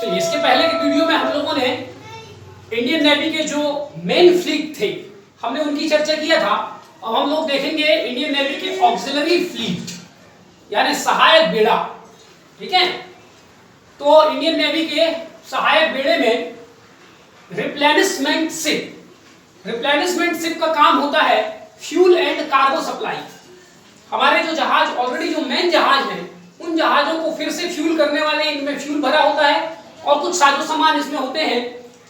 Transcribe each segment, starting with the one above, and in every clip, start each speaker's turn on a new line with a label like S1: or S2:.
S1: चलिए, इसके पहले के वीडियो में हम लोगों ने इंडियन नेवी के जो मेन फ्लीट थे हमने उनकी चर्चा किया था। अब हम लोग देखेंगे इंडियन नेवी के ऑक्सिलरी फ्लीट यानी सहायक बेड़ा। ठीक है, तो इंडियन नेवी के सहायक बेड़े में रिप्लेनिशमेंट शिप का काम होता है फ्यूल एंड कार्गो सप्लाई। हमारे जो जहाज ऑलरेडी जो मेन जहाज हैं उन जहाजों को फिर से फ्यूल करने वाले, इनमें फ्यूल भरा होता है और कुछ साजो सामान इसमें होते हैं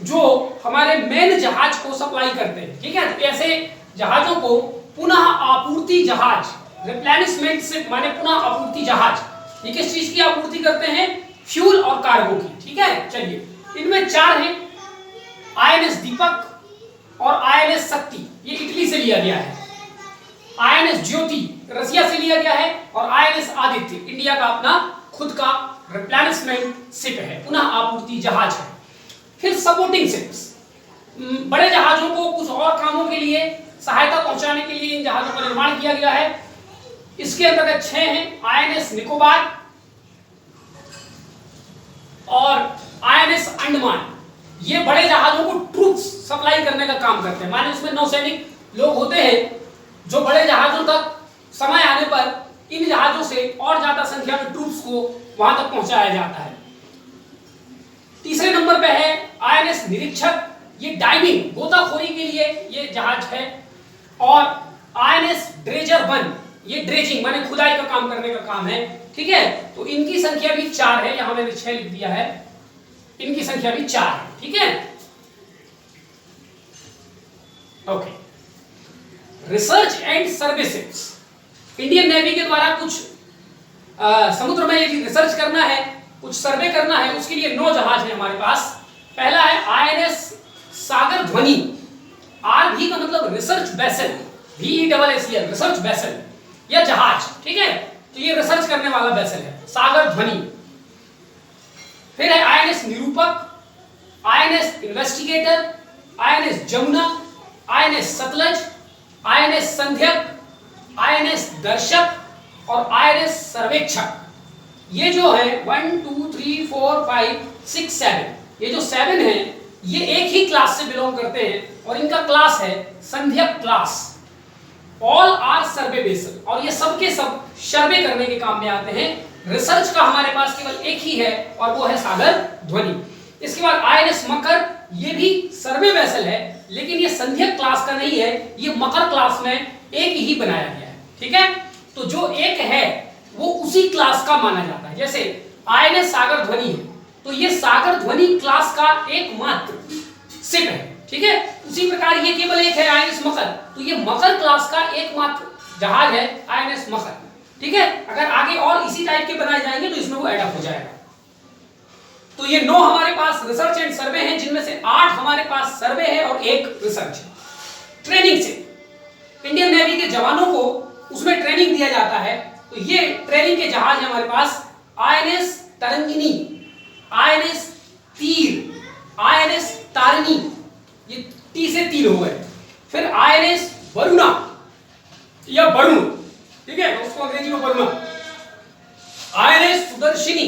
S1: जो हमारे मेन जहाज को सप्लाई करते हैं। ठीक है, तो ऐसे जहाजों को पुनः आपूर्ति जहाज, रिप्लेनिशमेंट शिप माने पुनः आपूर्ति जहाज। ये किस चीज की आपूर्ति करते हैं? फ्यूल और कार्गो की। ठीक है, चलिए, इनमें 4 हैं, आईएनएस दीपक और आईएनएस शक्ति, ये इटली से लिया गया है। आईएनएस ज्योति रसिया से लिया गया है और आईएनएस आदित्य इंडिया का अपना खुद का रिप्लेनिशमेंट शिप है, पुनः आपूर्ति जहाज है। फिर सपोर्टिंग शिप्स, बड़े जहाजों को कुछ और कामों के लिए सहायता पहुंचाने के लिए इन जहाजों का निर्माण किया गया है। इसके अंतर्गत 6 हैं, आईएनएस निकोबार और आईएनएस अंडमान। ये बड़े जहाजों को ट्रूप्स सप्लाई करने का काम करते हैं, माने उसमें नौसैनिक लोग होते हैं जो बड़े जहाजों तक समय आने पर इन जहाजों से और ज्यादा संख्या में ट्रूप्स को वहां तक पहुंचाया जाता है। तीसरे नंबर पे है आईएनएस निरीक्षक, ये डाइविंग गोताखोरी के लिए ये जहाज है। और आईएनएस ड्रेजर 1, ये ड्रेजिंग माने खुदाई का काम करने का काम है। ठीक है, तो इनकी संख्या भी 4 है, यहां मैंने 6 लिख दिया है, इनकी संख्या भी 4 है। ठीक है, okay. Research and survey ships, Indian navy के द्वारा कुछ समुद्र में यदि रिसर्च करना है, कुछ सर्वे करना है, उसके लिए 9 जहाज हैं हमारे पास। पहला है आईएनएस सागर ध्वनि, आर भी का मतलब research vessel, VESSEL research vessel या जहाज। ठीक है, तो ये रिसर्च करने वाला वेसल है, सागर ध्वनि। फिर है INS Nirupak, INS investigator, INS Jamuna, INS Sutlej, INS Sandhayak, INS Darshak और आईएनएस सर्वेक्षक। ये जो है 1 2 3 4 5 6 7, ये जो 7 हैं ये एक ही क्लास से बिलोंग करते हैं और इनका क्लास है Sandhayak class. All are survey vessel, और ये सब के सब सर्वे करने के काम में आते हैं। रिसर्च का हमारे पास केवल एक ही है और वो है सागर ध्वनि। इसके बाद आईएनएस मकर, ये भी सर्वे वेसल है लेकिन ये संध्यक क्लास का नहीं है, ये मकर क्लास में एक ही बनाया गया है। ठीक है, तो जो एक है वो उसी क्लास का माना जाता है। जैसे आईएनएस सागर ध्वनि है तो ये सागर ध्वनि क्लास का एकमात्र शिप है। ठीक है, उसी प्रकार ये केवल एक है आईएनएस मकर, तो ये मकर क्लास का एकमात्र जहाज है आईएनएस मकर। ठीक है, अगर आगे और इसी टाइप के बनाए जाएंगे तो इसमें वो ऐड अप हो जाएगा। तो ये 9 हमारे पास रिसर्च एंड सर्वे हैं, जिनमें से 8 हमारे पास सर्वे है और 1 रिसर्च है। ट्रेनिंग से इंडियन नेवी के जवानों को उसमें ट्रेनिंग दिया जाता है, तो ये ट्रेनिंग के जहाज है हमारे पास आईएनएस तरंगिनी, आईएनएस तीर, आईएनएस तारिणी, ये टी से 3 हो गए। फिर आईएनएस वरुणा या वरुण, ठीक है, उसको अंग्रेजी में वरुणा, आईएनएस सुदर्शिनी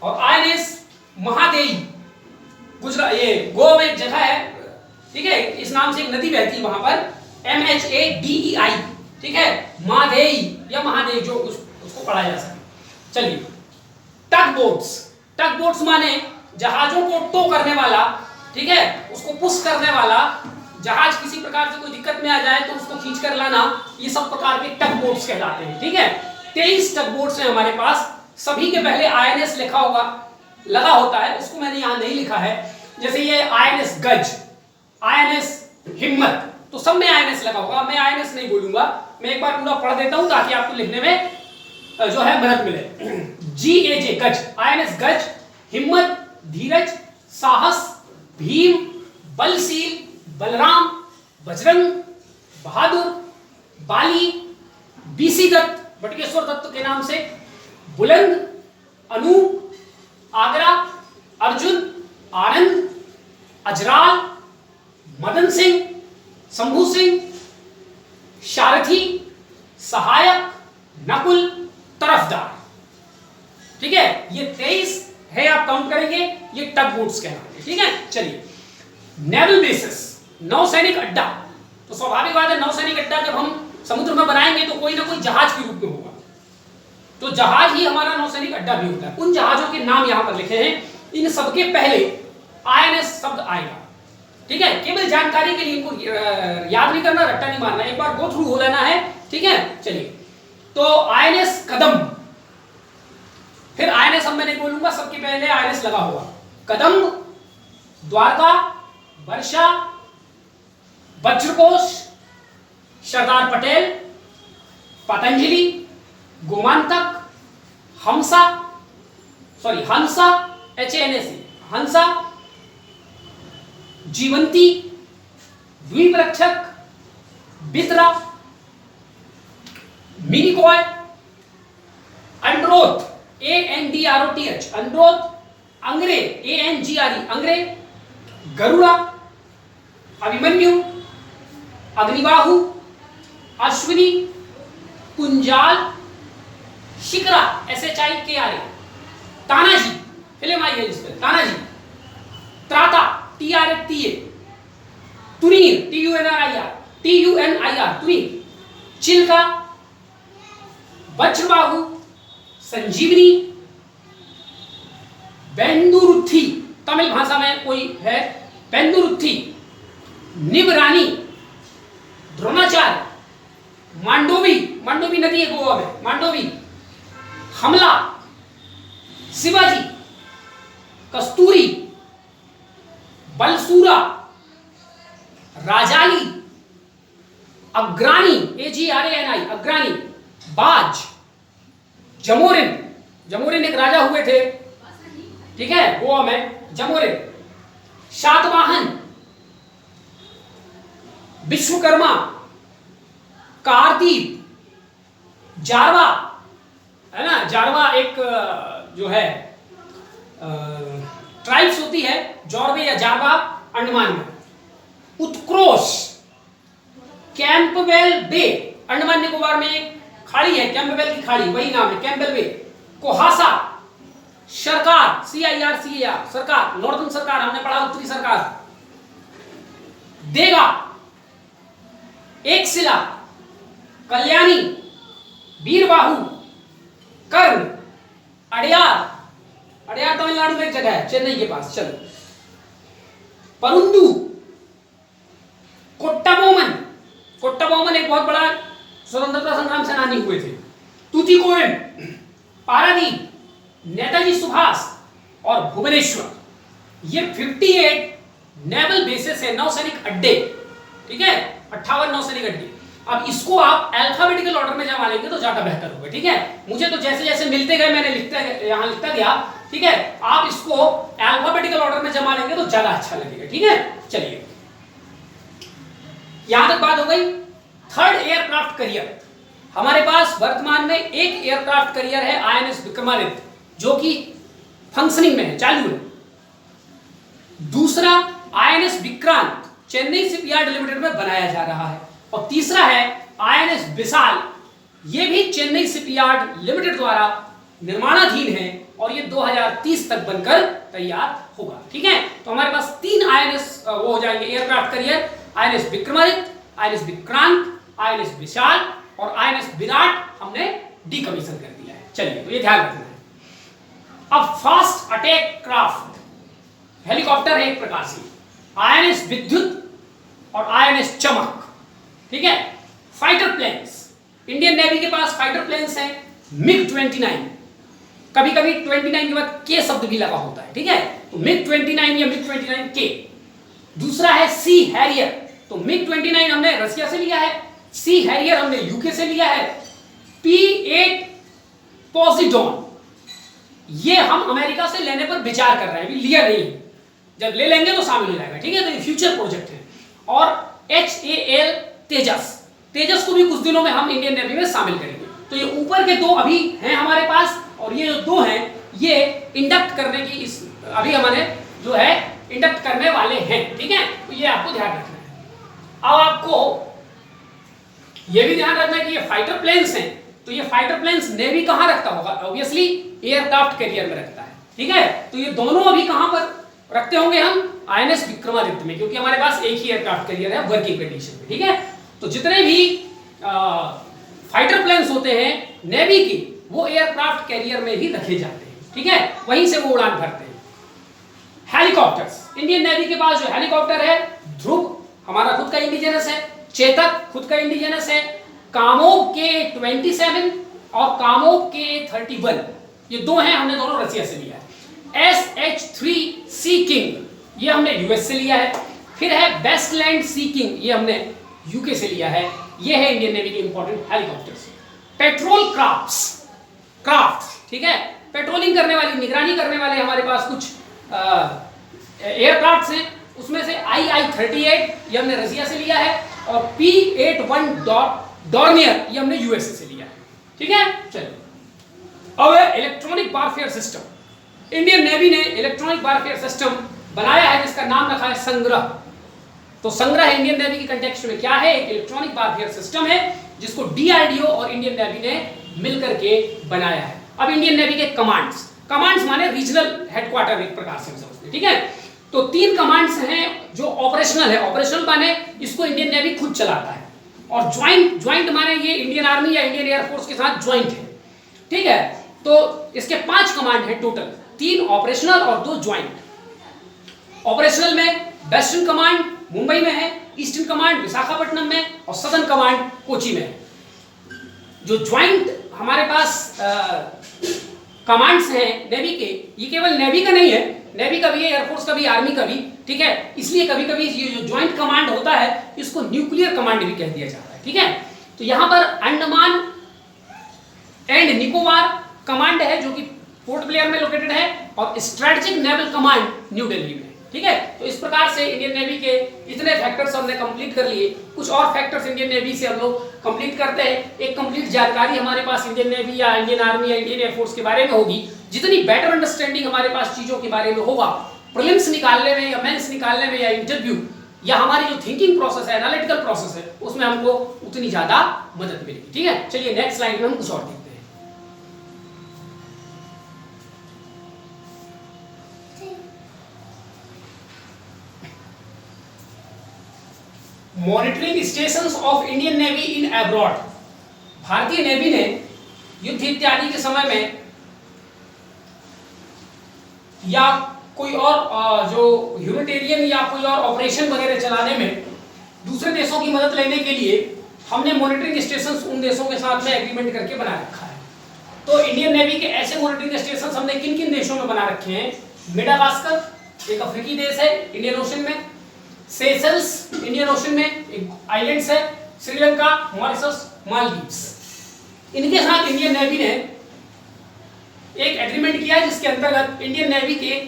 S1: और आईएनएस महादेई। गुजरात, ये गोवा में एक जगह है, ठीक है, इस नाम से एक नदी बहती है वहां पर, MHADEI। ठीक है, महादेई या महादेव, जो उसको पढ़ा जा सके। चलिए, टग बोट्स माने जहाजों को टो करने वाला, ठीक है, उसको पुश करने वाला, जहाज किसी प्रकार से कोई दिक्कत में आ जाए तो उसको खींच कर लाना, ये सब प्रकार के टग बोट्स कहलाते हैं। ठीक है, 23 टग बोट्स हैं हमारे पास। सभी के पहले आईएनएस लिखा होगा, लगा होता है, उसको मैंने यहां नहीं लिखा है। जैसे ये आईएनएस गज, आईएनएस हिम्मत, तो सब में आईएनएस लगा होगा। मैं आईएनएस नहीं बोलूंगा, मैं एक बार पूरा पढ़ देता हूं ताकि आपको लिखने में जो है मदद मिले। GAJ गज, आईएनएस गज, हिम्मत, धीरज, साहस, भीम, बलशील, बलराम, बजरंग, बहादुर, बाली, BC दत्त, बटुकेश्वर दत्त के नाम से, बुलंद, अनूप, आगरा, अर्जुन, आनंद, अजराल, मदन सिंह, शंभू सिंह, सारथी, सहायक, नकुल, तरफदार। ठीक है, ये 23 है आप काउंट करेंगे, ये टग बोट्स कहलाते हैं। ठीक है, चलिए नेवल बेसिस, नौसैनिक अड्डा। तो स्वाभाविक बात है नौसैनिक अड्डा जब हम समुद्र में बनाएंगे तो कोई ना कोई जहाज के रूप में होगा, तो जहाज ही हमारा नौसैनिक अड्डा भी होता है। उन जहाजों के नाम यहां पर लिखे हैं, इन सबके पहले आईएनएस शब्द आएगा। ठीक है, केवल जानकारी के लिए इनको याद नहीं करना, रट्टा नहीं मारना, एक बार गो थ्रू हो लेना है। ठीक है, चलिए तो आईएनएस कदम, फिर आईएनएस हम मैं नहीं बोलूंगा, सबके पहले आईएनएस लगा हुआ। Kadam, Dwarka, Varsha, Vajrakosh, Sardar Patel, Patanjali, Gomantak, Hansa, HANSA, Hansa, Jeevanti, Dweeprakshak, Bitra, Minicoy, Androth, ANDROTH, Androth, Angre, ANGRE, Angre, Garuda, Abhimanyu, Agnibahu, Ashwini, Kunjali, Shikra, SHIKRA, Tanaji, film आई है जिसमें तानाजी, त्राता, TRTA, तुनीर, TUNIR, तुनीर, चिल्का, वज्रबाहु, संजीवनी, बेंदुरुथी, तमिल भाषा में कोई है, बेंदुरुथी, निबरानी, द्रोणाचार्य, मांडोवी नदी है गोवा में, मांडोवी, हमला, शिवाजी, कस्तूरी, बलसूरा, राजाली, अग्रानी, AGRANI, अग्रानी, बाज, जमोरिन एक राजा हुए थे, ठीक है, गोवा में, जमोरिन, शातवाहन, विश्वकर्मा, कारदीप, जारवा, है ना, जारवा एक जो है ट्राइब्स होती है, जॉर्वे या जारवा अंडमान में, उत्क्रोश, कैंपबेल बे, अंडमान निकोबार में एक खाड़ी है, कैंपबेल की खाड़ी, वही नाम है, कैंपबेल बे, कोहासा, सरकार, CIRCAR, सरकार, नॉर्दर्न सरकार, हमने पढ़ा उत्तरी सरकार, देगा, एक शिला, कल्याणी, वीरबाहु, कर्ण, अड़यार तमिलनाडु में एक जगह है, चेन्नई के पास, चलो, परंदू, कोट्टाबोमन एक बहुत बड़ा स्वतंत्रता संग्राम सेनानी हुए थे, तूतीकोरिन, पारादीप, नेताजी सुभाष और भुवनेश्वर, ये 58 नेवल बेसिस है, नौसैनिक अड्डे। ठीक है, 58 नौसैनिक अड्डे। अब इसको आप अल्फाबेटिकल ऑर्डर में जमा लेंगे तो ज्यादा बेहतर होगा। ठीक है, मुझे तो जैसे जैसे मिलते गए मैंने यहां लिखता गया। ठीक है, आप इसको अल्फाबेटिकल ऑर्डर में जमा लेंगे तो ज्यादा अच्छा लगेगा। ठीक है, चलिए यहां तक बात हो गई। थर्ड एयरक्राफ्ट करियर, हमारे पास वर्तमान में एक एयरक्राफ्ट करियर है INS विक्रमादित्य, जो कि फंक्शनिंग में है, चालू है। दूसरा INS Vikrant Chennai shipyard limited में बनाया जा रहा है, और तीसरा है INS विशाल, ये भी चेन्नई शिपयार्ड लिमिटेड द्वारा निर्माणाधीन है और ये 2030 तक बनकर तैयार होगा। ठीक है, तो हमारे पास 3 INS वो हो जाएंगे aircraft carrier, INS Vikramaditya, INS Vikrant, INS विशाल और INS विराट हमने डीकमीशन कर दिया है। चलिए, तो ये ध्यान रखना है। अब फास्ट अटैक क्राफ्ट हेलीकॉप्टर है एक प्रकार से, INS विद्युत और INS चमक। ठीक है, फाइटर प्लेन्स, इंडियन नेवी के पास फाइटर प्लेन्स हैं MiG-29, कभी कभी 29 के बाद के शब्द भी लगा होता है। ठीक है, तो MiG-29 या MiG-29K। दूसरा है सी हैरियर, तो MiG-29 हमने रशिया से लिया है, सी हैरियर हमने यूके से लिया है, P-8 पोसिडॉन ये हम अमेरिका से लेने पर विचार कर रहे हैं, अभी लिया नहीं है, जब ले लेंगे तो शामिल हो जाएगा। ठीक है, तो ये फ्यूचर प्रोजेक्ट है। और HAL तेजस को भी कुछ दिनों में हम इंडियन नेवी में शामिल करेंगे। तो ये ऊपर के 2 अभी हैं हमारे पास, और ये जो 2 हैं ये इंडक्ट करने की इस अभी हमारे जो है इंडक्ट करने वाले हैं। ठीक है, तो ये आपको ध्यान रखना है। अब आपको ये भी ध्यान रखना है कि ये फाइटर प्लेन्स हैं, तो ये फाइटर प्लेन्स नेवी कहां रखता होगा? ऑब्वियसली एयरक्राफ्ट कैरियर में रखता है। ठीक है, तो ये दोनों अभी कहां पर रखते होंगे हम, आईएनएस विक्रमादित्य में, क्योंकि हमारे पास एक ही एयरक्राफ्ट कैरियर है वर्किंग कंडीशन में। ठीक है, तो जितने भी फाइटर प्लेन्स होते हैं नेवी की, वो एयरक्राफ्ट कैरियर में ही रखे जाते हैं। ठीक है, वहीं से वो उड़ान भरते हैं। हेलीकॉप्टर्र्स, इंडियन नेवी के पास जो हेलीकॉप्टर है, ध्रुव हमारा खुद का इंडिजिनस है, चेतक खुद का इंडिजिनस है, कामोव के 27 और कामोव के 31, ये दो हैं, हमने दोनों रसिया से लिया है। SH-3 सी किंग ये हमने यूएस से लिया है। फिर है वेस्टलैंड सी किंग, ये हमने यूके से लिया है। ये है इंडियन नेवी के इंपॉर्टेंट हेलीकॉप्टर्स। पेट्रोल क्राफ्ट, ठीक है, पेट्रोलिंग करने वाली, निगरानी करने वाले हमारे पास कुछ एयरक्राफ्ट हैं। उसमें से II-38 ये हमने रसिया से लिया है, और P-81 डॉर्नियर ये हमने यूएसए से लिया है। ठीक है, चलिए अब electronic warfare system. Indian navy ने इलेक्ट्रॉनिक वारफेयर सिस्टम बनाया है जिसका नाम रखा है संग्रह। तो संग्रह इंडियन नेवी की कंटेक्स्ट में क्या है, एक इलेक्ट्रॉनिक वारफेयर सिस्टम है जिसको डीआरडीओ और इंडियन नेवी ने मिलकर के बनाया है। अब इंडियन नेवी के कमांड्स माने रीजनल हेडक्वार्टर एक प्रकार से समझते हैं। ठीक है, तो 3 कमांड्स हैं जो ऑपरेशनल है। ऑपरेशनल माने इसको इंडियन नेवी खुद चलाता है, और ज्वाइंट माने ये इंडियन आर्मी या इंडियन एयरफोर्स के साथ ज्वाइंट है। ठीक है, तो इसके 5 कमांड है टोटल, 3 ऑपरेशनल और 2 ज्वाइंट। ऑपरेशनल में वेस्टर्न कमांड मुंबई में है, ईस्टर्न कमांड विशाखापट्टनम में, और सदर्न कमांड कोची में है। जो ज्वाइंट हमारे पास कमांड्स हैं नेवी के, ये केवल नेवी का नहीं है, नेवी का भी है, एयरफोर्स का भी, आर्मी का भी। ठीक है, इसलिए कभी कभी ये जो ज्वाइंट कमांड होता है इसको न्यूक्लियर कमांड भी कह दिया जाता है। ठीक है, तो यहां पर अंडमान एंड निकोबार कमांड है जो कि पोर्ट ब्लेयर में लोकेटेड है, और strategic naval command new Delhi में। ठीक है, तो इस प्रकार से इंडियन नेवी के इतने फैक्टर्स हमने कंप्लीट कर लिए। कुछ और फैक्टर्स इंडियन नेवी से हम लोग कंप्लीट करते हैं। एक कंप्लीट जानकारी हमारे पास इंडियन नेवी या इंडियन आर्मी या इंडियन एयरफोर्स के बारे में होगी। जितनी बेटर अंडरस्टैंडिंग हमारे पास चीजों के बारे में होगा, प्रीलिम्स निकालने में या मेंस निकालने में या इंटरव्यू या हमारी जो थिंकिंग प्रोसेस है, एनालिटिकल प्रोसेस है, उसमें हमको उतनी ज्यादा मदद मिलेगी। ठीक है, चलिए नेक्स्ट स्लाइड में हम कुछ और देखते हैं। Monitoring stations of Indian navy in abroad. भारतीय नेवी ने युद्ध इत्यादि के समय में या कोई और जो ह्यूमैनिटेरियन या कोई और ऑपरेशन वगैरह चलाने में दूसरे देशों की मदद लेने के लिए हमने मॉनिटरिंग स्टेशंस उन देशों के साथ में एग्रीमेंट करके बना रखा है। तो इंडियन नेवी के ऐसे मॉनिटरिंग स्टेशंस हमने किन किन देशों में बना रखे हैं? मेडागास्कर एक अफ्रीकी देश है इंडियन ओशन में, सेशल्स इंडियन ओशन में एक आइलैंड्स है, श्रीलंका, मॉरिशस, मालदीव्स। इनके साथ इंडियन नेवी ने एक एग्रीमेंट किया है जिसके अंतर्गत इंडियन नेवी के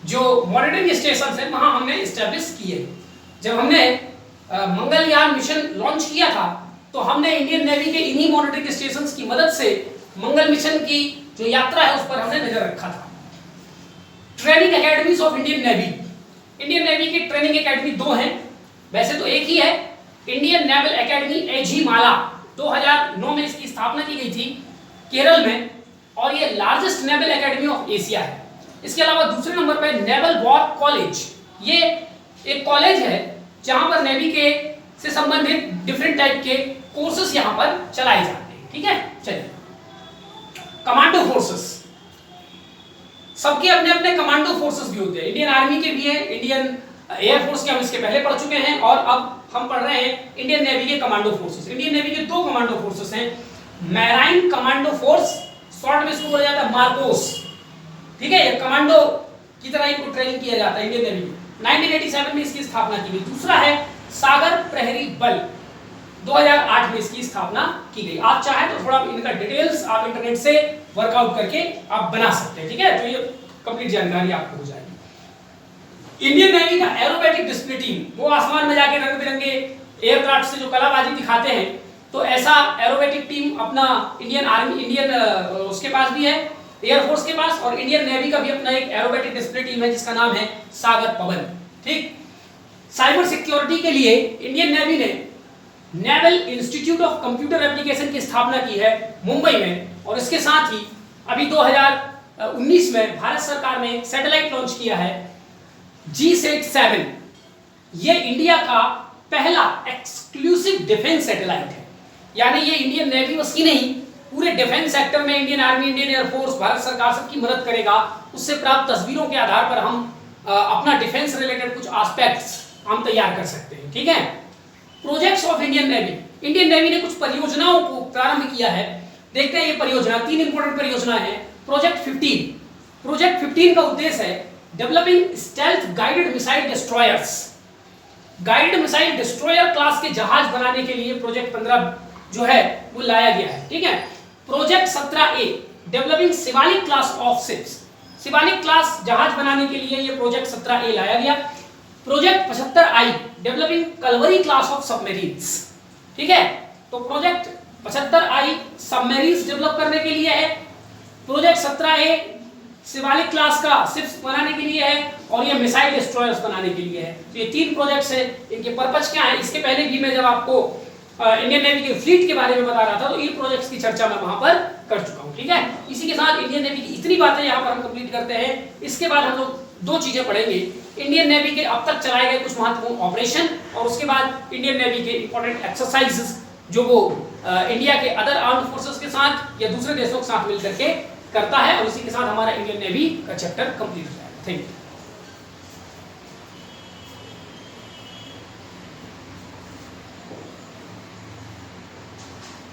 S1: जो मॉनिटरिंग स्टेशन है वहां हमने एस्टैब्लिश किए। जब हमने मंगलयान मिशन लॉन्च किया था तो हमने इंडियन नेवी के इन्हीं मॉनिटरिंग स्टेशंस की मदद से मंगल मिशन की जो यात्रा है उस पर हमने नजर रखा था। Training academies of Indian navy, Indian navy की ट्रेनिंग एकेडमी 2 हैं, वैसे तो एक ही है। इंडियन नेवल एकेडमी एजी माला 2009 में इसकी स्थापना की गई थी केरल में, और ये largest naval academy of Asia है। इसके अलावा दूसरे नंबर पर नेवल वॉर कॉलेज, ये एक कॉलेज है जहां पर नेवी के से संबंधित डिफरेंट टाइप के कोर्सेस यहां पर चलाए जाते हैं। ठीक है, चलिए कमांडो फोर्सेस, सबके अपने अपने कमांडो फोर्सेस भी होते हैं। इंडियन आर्मी के भी हैं, इंडियन एयरफोर्स के हम इसके पहले पढ़ चुके हैं, और अब हम पढ़ रहे हैं इंडियन नेवी के कमांडो फोर्सेस। इंडियन नेवी के 2 कमांडो फोर्सेस हैं, मैराइन कमांडो फोर्स, शॉर्ट में इसको बोला जाता है मार्कोस। ठीक है, ये कमांडो की तरह इनको ट्रेनिंग किया जाता है इंडियन नेवी में। 1987 में इसकी स्थापना की गई। दूसरा है सागर प्रहरी बल, 2008 में इसकी स्थापना की गई। आप चाहे तो थोड़ा इनका डिटेल्स आप इंटरनेट से वर्कआउट करके आप बना सकते हैं। ठीक है, तो ये कंप्लीट जानकारी आपको हो जाएगी। इंडियन नेवी का एरोबेटिक डिस्प्ले टीम, वो आसमान में जाके रंग बिरंगे एयरक्राफ्ट से जो कलाबाजी दिखाते हैं, तो ऐसा एरोबेटिक टीम अपना इंडियन आर्मी, इंडियन उसके पास भी है, एयरफोर्स के पास, और इंडियन नेवी का भी अपना एक एरोबेटिक डिस्प्ले टीम है जिसका नाम है सागर पवन। ठीक, साइबर सिक्योरिटी के लिए इंडियन नेवी ने naval institute of computer application की स्थापना की है मुंबई में, और इसके साथ ही अभी 2019 में भारत सरकार ने सैटेलाइट लॉन्च किया है GSAT-7। ये इंडिया का पहला एक्सक्लूसिव डिफेंस सैटेलाइट है, यानी ये इंडियन नेवी बस की नहीं, पूरे डिफेंस सेक्टर में Indian army, Indian air force, Bharat सरकार सबकी मदद करेगा। उससे प्राप्त तस्वीरों के आधार पर हम अपना डिफेंस रिलेटेड कुछ एस्पेक्ट्स हम तैयार कर सकते हैं। ठीक है, projects of Indian navy, Indian navy ने कुछ परियोजनाओं को प्रारंभ किया है। देखते हैं ये परियोजना, 3 इंपॉर्टेंट परियोजना है। प्रोजेक्ट 15 का उद्देश्य है developing stealth guided missile destroyers. Guided missile destroyer class के जहाज बनाने के लिए प्रोजेक्ट 15 जो है वो लाया गया है। ठीक है, project 17A developing Shivalik class of ships, Shivalik class जहाज बनाने के लिए ये प्रोजेक्ट 17A लाया गया। Project 75I developing Kalvari class of submarines. ठीक है, तो प्रोजेक्ट 75I सबमरीन्स डेवलप करने के लिए है, प्रोजेक्ट 17A शिवालिक क्लास का शिप्स बनाने के लिए है, और ये मिसाइल डिस्ट्रॉयर्स बनाने के लिए है। तो ये 3 प्रोजेक्ट्स है। इनके पर्पस क्या है, इसके पहले भी मैं जब आपको इंडियन नेवी के फ्लीट के बारे में बता रहा था तो इन प्रोजेक्ट्स की चर्चा मैं वहां पर कर चुका हूं। ठीक है, इसी के साथ इंडियन नेवी की इतनी बातें यहाँ पर हम कंप्लीट करते हैं। इसके बाद हम लोग 2 चीजें पढ़ेंगे, इंडियन नेवी के अब तक चलाए गए कुछ महत्वपूर्ण ऑपरेशन, और उसके बाद इंडियन नेवी के इंपॉर्टेंट एक्सरसाइजेस जो वो इंडिया के अदर आर्म्ड फोर्सेस के साथ या दूसरे देशों के साथ मिलकर के करता है। और इसी के साथ हमारा इंडियन नेवी का चैप्टर कंप्लीट हो जाएगा। Thank you.